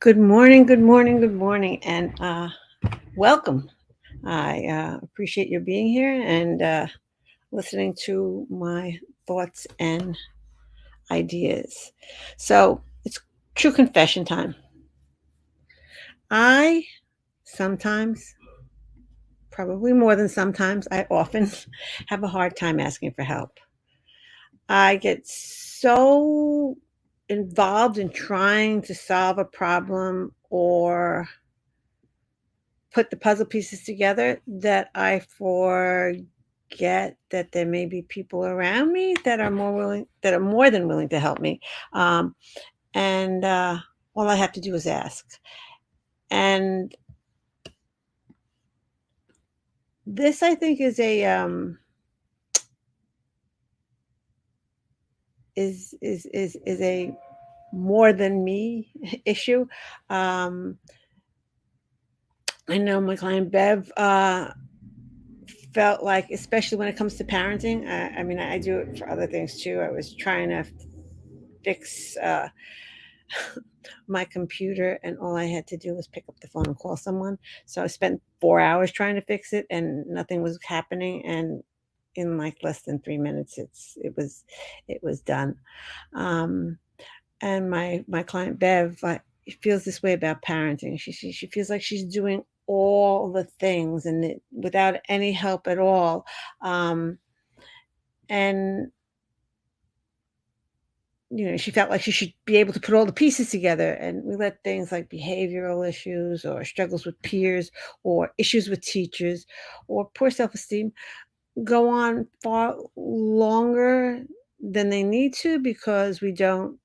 Good morning, good morning, good morning, and welcome. I appreciate your being here and listening to my thoughts and ideas. So it's true confession time. I sometimes, probably more than sometimes, I often have a hard time asking for help. I get so involved in trying to solve a problem or put the puzzle pieces together that I forget that there may be people around me that are more than willing to help me. Um, and all I have to do is ask. And this, I think, is a more than me issue. Um, I know my client Bev felt like, especially when it comes to parenting. I mean, I do it for other things too. I was trying to fix my computer, and all I had to do was pick up the phone and call someone. So I spent 4 hours trying to fix it, and nothing was happening. And in like less than 3 minutes, it was done. Um, and my client Bev feels this way about parenting. She feels like she's doing all the things without any help at all. Um, and she felt like she should be able to put all the pieces together. And we let things like behavioral issues or struggles with peers or issues with teachers or poor self esteem go on far longer than they need to because we don't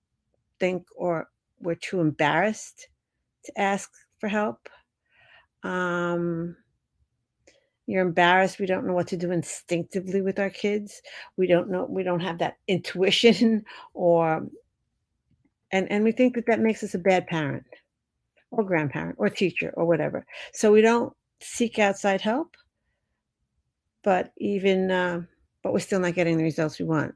think or we're too embarrassed to ask for help. Um, you're embarrassed. We don't know what to do instinctively with our kids. We don't have that intuition or and we think that that makes us a bad parent or grandparent or teacher or whatever. So we don't seek outside help, but even but we're still not getting the results we want.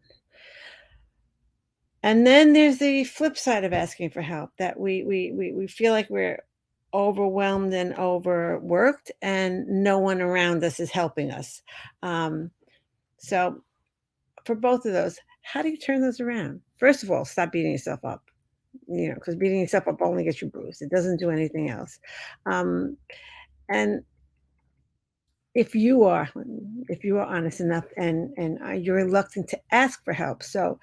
And then there's the flip side of asking for help that we feel like we're overwhelmed and overworked and no one around us is helping us. Um, so for both of those, how do you turn those around? First of all, stop beating yourself up. Because beating yourself up only gets you bruised. It doesn't do anything else. Um, and if you are if you are honest enough and you're reluctant to ask for help, so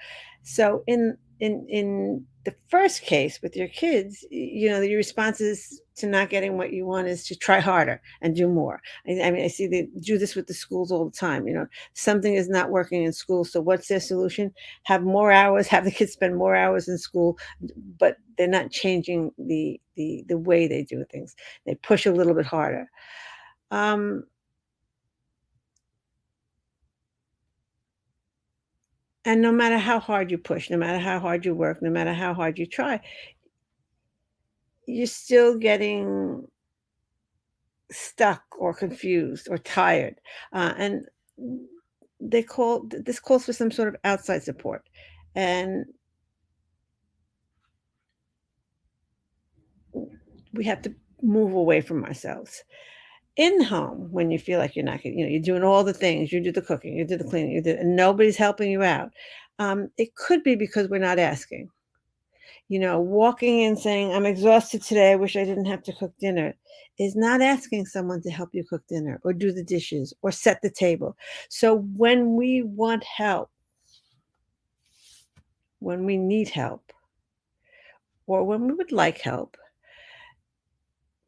in the first case with your kids, your response is to not getting what you want is to try harder and do more. I mean, I see they do this with the schools all the time. Something is not working in school, so what's their solution? Have more hours, have the kids spend more hours in school, but they're not changing the way they do things. They push a little bit harder. um And no matter how hard you push, no matter how hard you work, no matter how hard you try, you're still getting stuck or confused or tired. And this calls for some sort of outside support. And we have to move away from ourselves. In home, when you feel like you're not, you're doing all the things, you do the cooking, you do the cleaning, and nobody's helping you out. It could be because we're not asking. Walking in saying, "I'm exhausted today. I wish I didn't have to cook dinner," is not asking someone to help you cook dinner or do the dishes or set the table. So when we want help, when we need help, or when we would like help,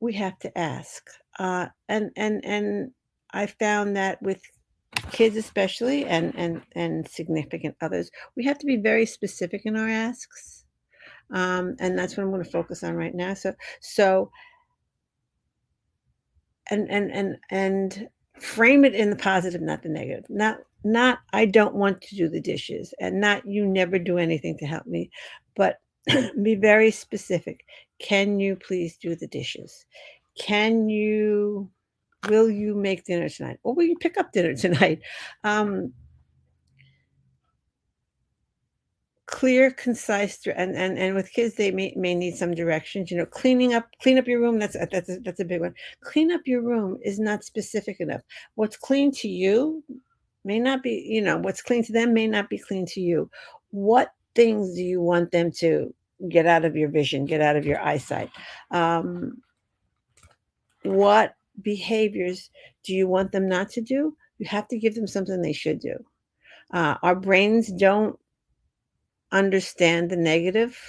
we have to ask. And I found that with kids especially and significant others, we have to be very specific in our asks. And that's what I'm going to focus on right now. So and frame it in the positive, not the negative. Not I don't want to do the dishes, and not you never do anything to help me, but be very specific. Can you please do the dishes? Can you will you make dinner tonight? Or will you pick up dinner tonight? Um, clear, concise, and with kids, they may need some directions. Clean up your room. That's a big one. Clean up your room is not specific enough. What's clean to you may not be, what's clean to them may not be clean to you. What things do you want them to get out of your vision, get out of your eyesight? Um, what behaviors do you want them not to do? You have to give them something they should do. Our brains don't understand the negative.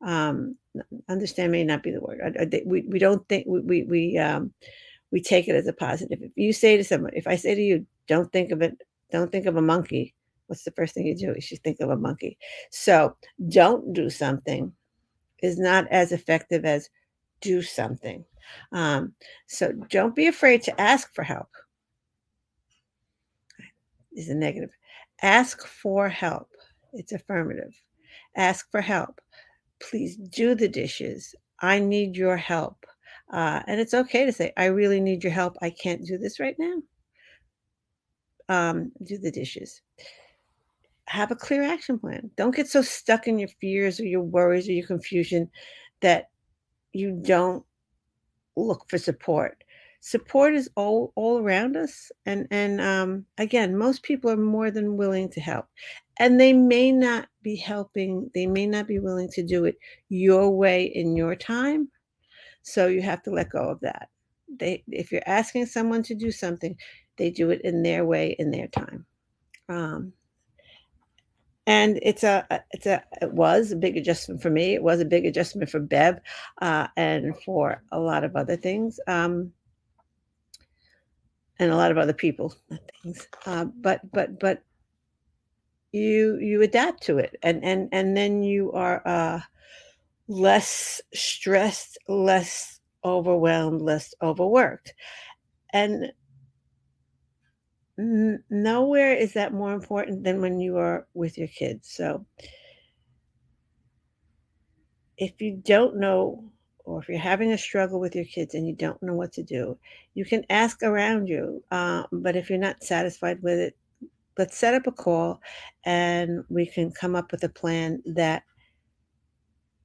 Understand may not be the word. We don't think we take it as a positive. If you say to someone, if I say to you, don't think of it, don't think of a monkey. What's the first thing you do? Is you think of a monkey. So don't do something is not as effective as do something. Um, so don't be afraid to ask for help. Is a negative. Ask for help. It's affirmative. Ask for help. Please do the dishes. I need your help. And it's okay to say, I really need your help. I can't do this right now. Do the dishes. Have a clear action plan. Don't get so stuck in your fears or your worries or your confusion that you don't look for support. Support is all around us, and again, most people are more than willing to help, and they may not be helping. They may not be willing to do it your way in your time. So you have to let go of that. If you're asking someone to do something, they do it in their way, in their time. Um, and it was a big adjustment for me. It was a big adjustment for Bev, and for a lot of other things, and a lot of other people, not things. But you adapt to it, and then you are less stressed, less overwhelmed, less overworked, and nowhere is that more important than when you are with your kids. So if you don't know, or if you're having a struggle with your kids and you don't know what to do, you can ask around you. But if you're not satisfied with it, let's set up a call and we can come up with a plan that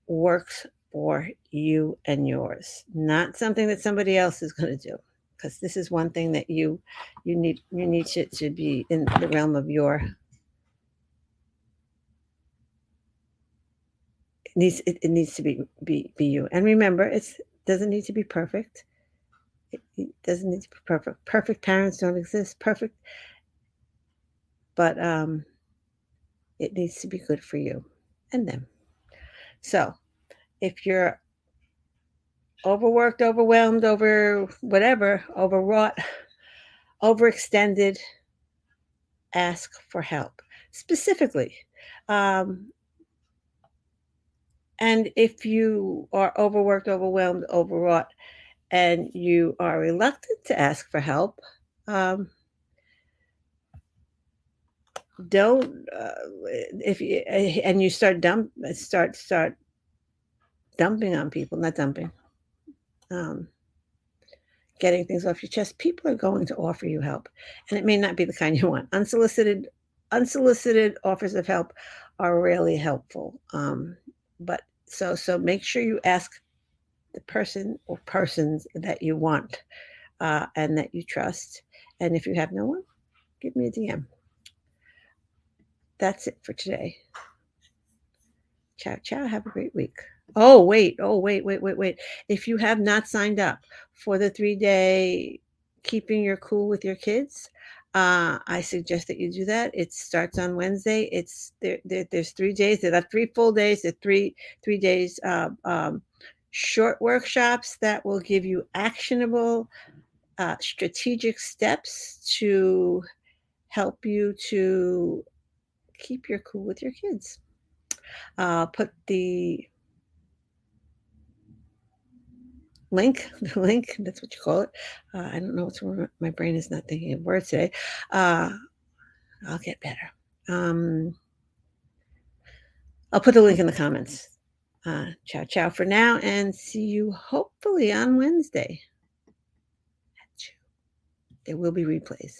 works for you and yours, not something that somebody else is going to do. Because this is one thing that you need to be in the realm of your it needs to be you. And remember, it's doesn't need to be perfect. It doesn't need to be perfect. Perfect parents don't exist. Perfect, but it needs to be good for you and them. So if you're overworked, overwhelmed, over whatever, overwrought, overextended, ask for help specifically. Um, and if you are overworked, overwhelmed, overwrought, and you are reluctant to ask for help, um, don't if you and you start dumping on people, not dumping, um, getting things off your chest. People are going to offer you help, and it may not be the kind you want. Unsolicited offers of help are really helpful. But so make sure you ask the person or persons that you want, and that you trust. And if you have no one, give me a DM. That's it for today. Ciao, ciao. Have a great week. Oh, wait. Oh, wait. If you have not signed up for the 3-day keeping your cool with your kids, I suggest that you do that. It starts on Wednesday. There's 3 days. There are 3 full days. There are three days short workshops that will give you actionable, strategic steps to help you to keep your cool with your kids. Put the link, that's what you call it. I don't know what's wrong. My brain is not thinking of words today. Uh, I'll get better. Um, I'll put the link in the comments. Ciao, ciao for now, and see you hopefully on Wednesday. There will be replays.